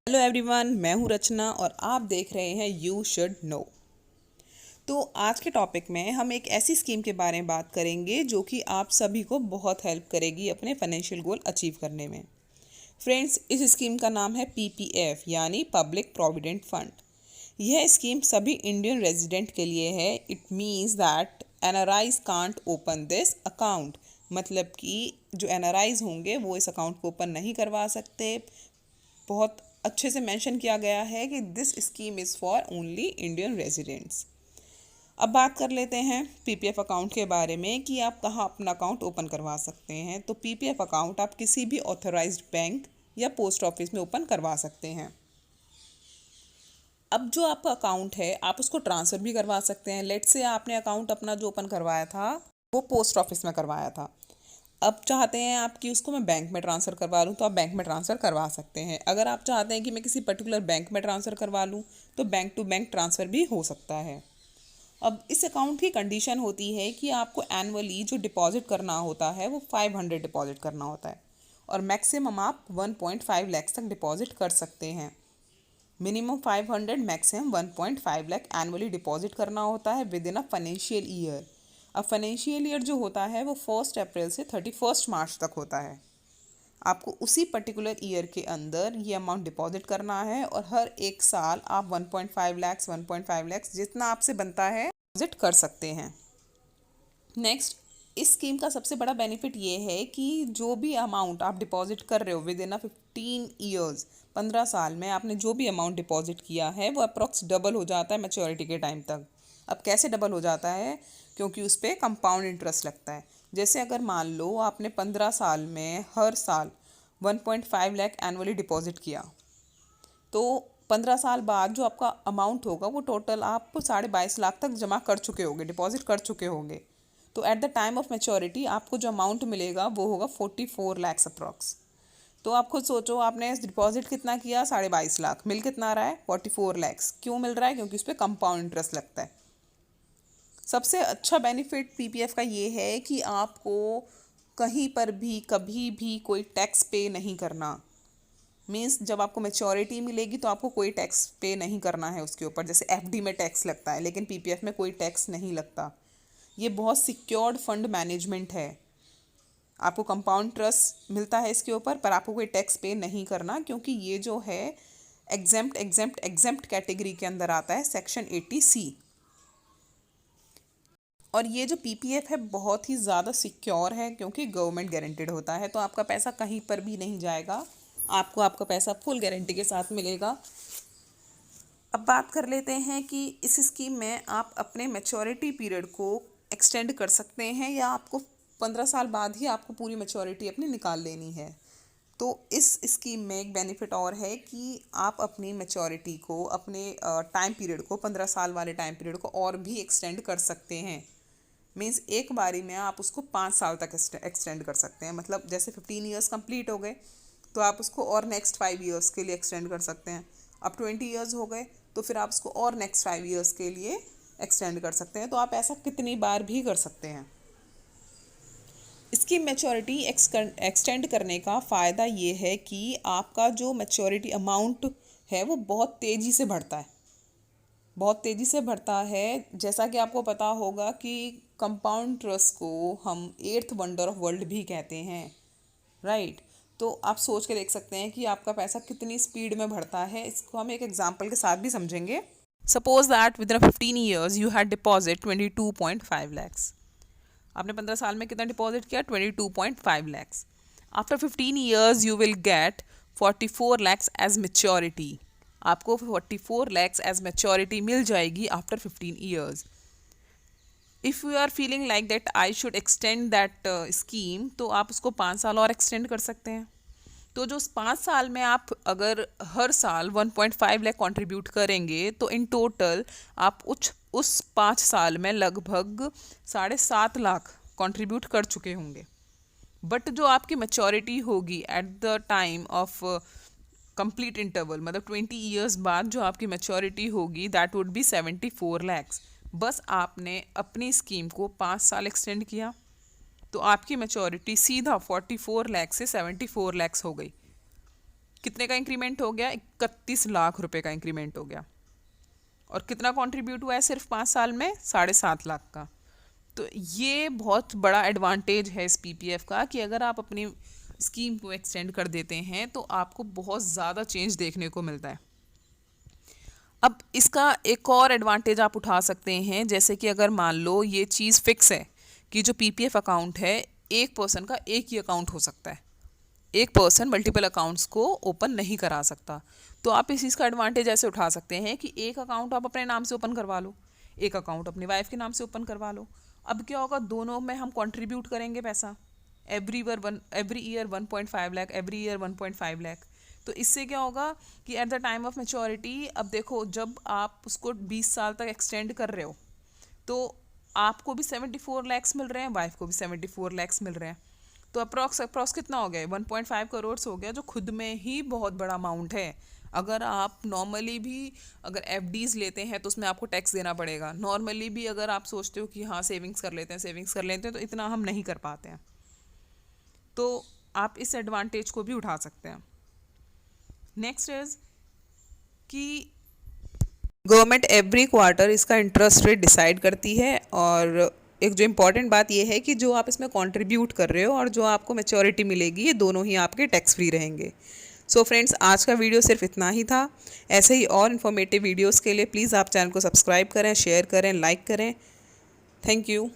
Hello everyone, मैं हूं रचना और आप देख रहे हैं यू शुड नो। तो आज के टॉपिक में हम एक ऐसी स्कीम के बारे में बात करेंगे जो कि आप सभी को बहुत हेल्प करेगी अपने फाइनेंशियल गोल अचीव करने में। फ्रेंड्स, इस स्कीम का नाम है पीपीएफ यानी पब्लिक प्रोविडेंट फंड। यह स्कीम सभी इंडियन रेजिडेंट के लिए है। It means that NRIs can't open this account, मतलब कि जो एनआरआईज होंगे वो इस अकाउंट को ओपन नहीं करवा सकते। बहुत अच्छे से मेंशन किया गया है कि this scheme is for only Indian residents. अब बात कर लेते हैं पीपीएफ अकाउंट के बारे में कि आप कहाँ अपना अकाउंट ओपन करवा सकते हैं। तो पीपीएफ अकाउंट आप किसी भी ऑथराइज्ड बैंक या पोस्ट ऑफिस में ओपन करवा सकते हैं। अब जो आपका अकाउंट है आप उसको ट्रांसफ़र भी करवा सकते हैं। लेट्स से आपने अकाउंट अपना जो ओपन करवाया था वो पोस्ट ऑफिस में करवाया था, अब चाहते हैं आप कि उसको मैं बैंक में ट्रांसफ़र करवा लूँ तो आप बैंक में ट्रांसफ़र करवा सकते हैं। अगर आप चाहते हैं कि मैं किसी पर्टिकुलर बैंक में ट्रांसफ़र करवा लूँ तो बैंक टू बैंक ट्रांसफ़र भी हो सकता है। अब इस अकाउंट की कंडीशन होती है कि आपको एनुअली जो डिपॉजिट करना होता है वो 500 डिपॉजिट करना होता है और मैक्सिमम आप 1.5 लाख तक डिपॉजिट कर सकते हैं। Minimum 500, maximum 1.5 lakh annually deposit करना होता है with in a financial year. अब फाइनेंशियल ईयर जो होता है वो 1 अप्रैल से 31 मार्च तक होता है। आपको उसी पर्टिकुलर ईयर के अंदर ये अमाउंट डिपॉजिट करना है और हर एक साल आप 1.5 लाख 1.5 लाख जितना आपसे बनता है डिपॉजिट कर सकते हैं। नेक्स्ट, इस स्कीम का सबसे बड़ा बेनिफिट ये है कि जो भी अमाउंट आप डिपॉजिट कर रहे हो विद इन अ 15 ईयर्स, 15 साल में आपने जो भी अमाउंट डिपॉजिट किया है वो अप्रॉक्स डबल हो जाता है मैच्योरिटी के टाइम तक। अब कैसे डबल हो जाता है? क्योंकि उस पर कंपाउंड इंटरेस्ट लगता है। जैसे अगर मान लो आपने 15 साल में हर साल 1.5 लाख एनुअली डिपॉजिट किया तो 15 साल बाद जो आपका अमाउंट होगा वो टोटल आप 22.5 लाख तक जमा कर चुके होंगे, डिपॉजिट कर चुके होंगे। तो at the time of maturity आपको जो अमाउंट मिलेगा वो होगा 44 लैक्स अप्रॉक्स। तो आप खुद सोचो, आपने डिपॉजिट कितना किया? 22.5 लाख। मिल कितना रहा है? 44 लैक्स। क्यों मिल रहा है? क्योंकि उस पर कंपाउंड इंटरेस्ट लगता है। सबसे अच्छा बेनिफिट पीपीएफ का ये है कि आपको कहीं पर भी कभी भी कोई टैक्स पे नहीं करना। मीन्स जब आपको मैच्योरिटी मिलेगी तो आपको कोई टैक्स पे नहीं करना है उसके ऊपर। जैसे एफडी में टैक्स लगता है लेकिन पीपीएफ में कोई टैक्स नहीं लगता। ये बहुत सिक्योर्ड फंड मैनेजमेंट है। आपको कंपाउंड इंटरेस्ट मिलता है इसके ऊपर, पर आपको कोई टैक्स पे नहीं करना क्योंकि ये जो है एग्जेम्प्ट कैटेगरी के अंदर आता है, सेक्शन 80C। और ये जो पीपीएफ है बहुत ही ज़्यादा सिक्योर है क्योंकि गवर्नमेंट गारंटेड होता है, तो आपका पैसा कहीं पर भी नहीं जाएगा। आपको आपका पैसा फुल गारंटी के साथ मिलेगा। अब बात कर लेते हैं कि इस स्कीम में आप अपने मैच्योरिटी पीरियड को एक्सटेंड कर सकते हैं या आपको 15 साल बाद ही आपको पूरी मैच्योरिटी अपनी निकाल लेनी है। तो इस स्कीम में एक बेनिफिट और है कि आप अपनी मैच्योरिटी को, अपने टाइम पीरियड को, 15 साल वाले टाइम पीरियड को और भी एक्सटेंड कर सकते हैं। मीन्स एक बारी में आप उसको 5 साल तक एक्सटेंड कर सकते हैं। मतलब जैसे 15 ईयर्स कंप्लीट हो गए तो आप उसको और नेक्स्ट 5 ईयर्स के लिए एक्सटेंड कर सकते हैं। अब 20 ईयर्स हो गए तो फिर आप उसको और नेक्स्ट 5 ईयर्स के लिए एक्सटेंड कर सकते हैं। तो आप ऐसा कितनी बार भी कर सकते हैं। इसकी मैच्योरिटी एक्सटेंड करने का फ़ायदा ये है कि आपका जो मैच्योरिटी अमाउंट है वो बहुत तेज़ी से बढ़ता है, बहुत तेज़ी से बढ़ता है। जैसा कि आपको पता होगा कि कंपाउंड इंटरेस्ट को हम 8th वंडर ऑफ वर्ल्ड भी कहते हैं, राइट। तो आप सोच के देख सकते हैं कि आपका पैसा कितनी स्पीड में बढ़ता है। इसको हम एक एग्जांपल के साथ भी समझेंगे। Suppose that within 15 years you had deposit 22.5 lakhs. आपने 15 साल में कितना डिपॉजिट किया? 22.5 lakhs. After 15 years you will get 44 lakhs as maturity. आपको 44 लैक्स एज मेच्योरिटी मिल जाएगी after 15 years. If you are feeling like that I should extend that scheme, तो आप उसको 5 साल और एक्सटेंड कर सकते हैं। तो जो 5 साल में आप अगर हर साल 1.5 लाख कंट्रीब्यूट करेंगे तो इन टोटल आप उस 5 साल में लगभग 7.5 लाख कंट्रीब्यूट कर चुके होंगे। बट जो आपकी मैच्योरिटी होगी at the time of complete interval, मतलब 20 ईयर्स बाद जो आपकी मैच्योरिटी होगी दैट वुड बी 74 लैक्स। बस आपने अपनी स्कीम को 5 साल एक्सटेंड किया तो आपकी मैच्योरिटी सीधा 44 लैक्स से 74 लैक्स हो गई। कितने का इंक्रीमेंट हो गया? 31 लाख रुपए का इंक्रीमेंट हो गया। और कितना कंट्रीब्यूट हुआ है सिर्फ 5 साल में? 7.5 लाख का। तो ये बहुत बड़ा एडवांटेज है इस पीपीएफ का कि अगर आप अपनी स्कीम को एक्सटेंड कर देते हैं तो आपको बहुत ज़्यादा चेंज देखने को मिलता है। अब इसका एक और एडवांटेज आप उठा सकते हैं, जैसे कि अगर मान लो ये चीज़ फिक्स है कि जो पीपीएफ अकाउंट है एक पर्सन का एक ही अकाउंट हो सकता है, एक पर्सन मल्टीपल अकाउंट्स को ओपन नहीं करा सकता। तो आप इस चीज़ का एडवांटेज ऐसे उठा सकते हैं कि एक अकाउंट आप अपने नाम से ओपन करवा लो, एक अकाउंट अपनी वाइफ के नाम से ओपन करवा लो। अब क्या होगा, दोनों में हम कंट्रीब्यूट करेंगे पैसा, every year 1.5 lakh, every year 1.5 lakh. तो इससे क्या होगा कि at the time of maturity, अब देखो जब आप उसको 20 साल तक एक्सटेंड कर रहे हो तो आपको भी 74 लैक्स मिल रहे हैं, वाइफ को भी 74 लैक्स मिल रहे हैं। तो अप्रॉक्स कितना हो गया? 1.5 करोड़ हो गया, जो खुद में ही बहुत बड़ा अमाउंट है। अगर आप नॉर्मली भी अगर एफडीज़ लेते हैं तो उसमें आपको टैक्स देना पड़ेगा। नॉर्मली भी अगर आप सोचते हो कि हाँ सेविंग्स कर लेते हैं तो इतना हम नहीं कर पाते हैं। तो आप इस एडवांटेज को भी उठा सकते हैं। नेक्स्ट इज कि गवर्नमेंट एवरी क्वार्टर इसका इंटरेस्ट रेट डिसाइड करती है। और एक जो इम्पॉर्टेंट बात यह है कि जो आप इसमें कंट्रीब्यूट कर रहे हो और जो आपको मैच्योरिटी मिलेगी, ये दोनों ही आपके टैक्स फ्री रहेंगे। सो फ्रेंड्स, आज का वीडियो सिर्फ इतना ही था। ऐसे ही और इन्फॉर्मेटिव वीडियोस के लिए प्लीज़ आप चैनल को सब्सक्राइब करें, शेयर करें, लाइक करें। Thank you.